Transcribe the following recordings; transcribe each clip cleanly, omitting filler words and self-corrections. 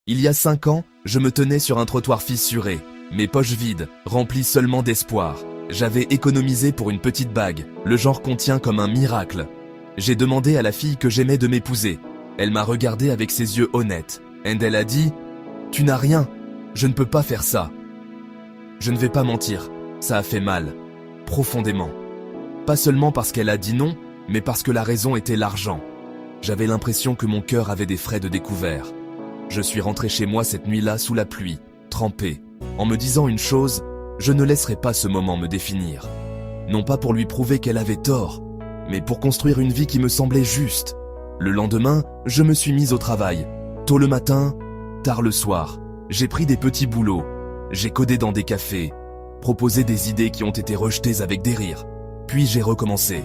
Il y a 5 ans, je me tenais sur un trottoir fissuré, mes poches vides, remplies seulement d'espoir. J'avais économisé pour une petite bague, le genre qu'on tient comme un miracle. J'ai demandé à la fille que j'aimais de m'épouser. Elle m'a regardé avec ses yeux honnêtes. Et elle a dit « Tu n'as rien, je ne peux pas faire ça ». Je ne vais pas mentir, ça a fait mal, profondément. Pas seulement parce qu'elle a dit non, mais parce que la raison était l'argent. J'avais l'impression que mon cœur avait des frais de découvert. Je suis rentré chez moi cette nuit-là sous la pluie, trempé, en me disant une chose, je ne laisserai pas ce moment me définir. Non pas pour lui prouver qu'elle avait tort, mais pour construire une vie qui me semblait juste. Le lendemain, je me suis mis au travail. Tôt le matin, tard le soir. J'ai pris des petits boulots. J'ai codé dans des cafés, proposé des idées qui ont été rejetées avec des rires. Puis j'ai recommencé.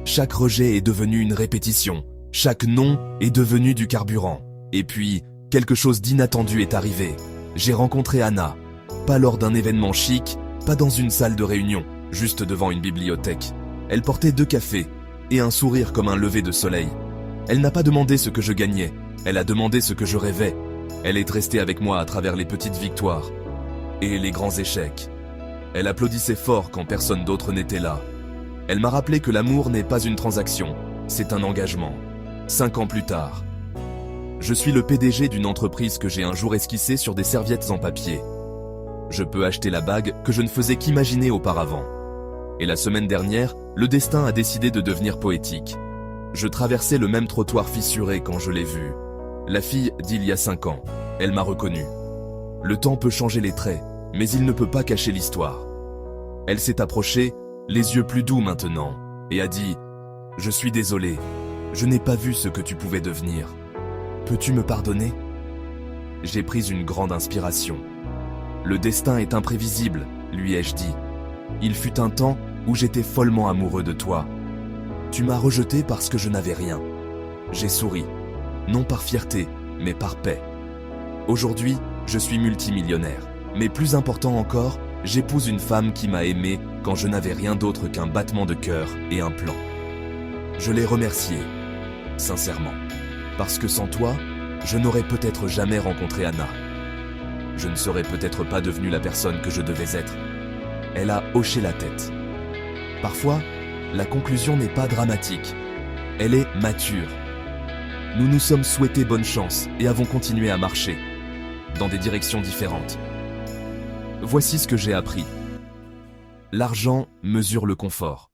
Chaque rejet est devenu une répétition. Chaque non est devenu du carburant. Et puis, quelque chose d'inattendu est arrivé. J'ai rencontré Anna. Pas lors d'un événement chic, pas dans une salle de réunion, juste devant une bibliothèque. Elle portait 2 cafés et un sourire comme un lever de soleil. Elle n'a pas demandé ce que je gagnais, elle a demandé ce que je rêvais. Elle est restée avec moi à travers les petites victoires et les grands échecs. Elle applaudissait fort quand personne d'autre n'était là. Elle m'a rappelé que l'amour n'est pas une transaction, c'est un engagement. 5 ans plus tard, je suis le PDG d'une entreprise que j'ai un jour esquissée sur des serviettes en papier. Je peux acheter la bague que je ne faisais qu'imaginer auparavant. Et la semaine dernière, le destin a décidé de devenir poétique. Je traversais le même trottoir fissuré quand je l'ai vue. La fille d'il y a 5 ans, elle m'a reconnu. Le temps peut changer les traits, mais il ne peut pas cacher l'histoire. Elle s'est approchée, les yeux plus doux maintenant, et a dit « Je suis désolé, je n'ai pas vu ce que tu pouvais devenir. Peux-tu me pardonner ?» J'ai pris une grande inspiration. Le destin est imprévisible, lui ai-je dit. Il fut un temps où j'étais follement amoureux de toi. Tu m'as rejeté parce que je n'avais rien. J'ai souri, non par fierté, mais par paix. Aujourd'hui, je suis multimillionnaire. Mais plus important encore, j'épouse une femme qui m'a aimé quand je n'avais rien d'autre qu'un battement de cœur et un plan. Je l'ai remerciée, sincèrement. Parce que sans toi, je n'aurais peut-être jamais rencontré Anna. Je ne serais peut-être pas devenu la personne que je devais être. Elle a hoché la tête. Parfois, la conclusion n'est pas dramatique. Elle est mature. Nous nous sommes souhaités bonne chance et avons continué à marcher, dans des directions différentes. Voici ce que j'ai appris. L'argent mesure le confort.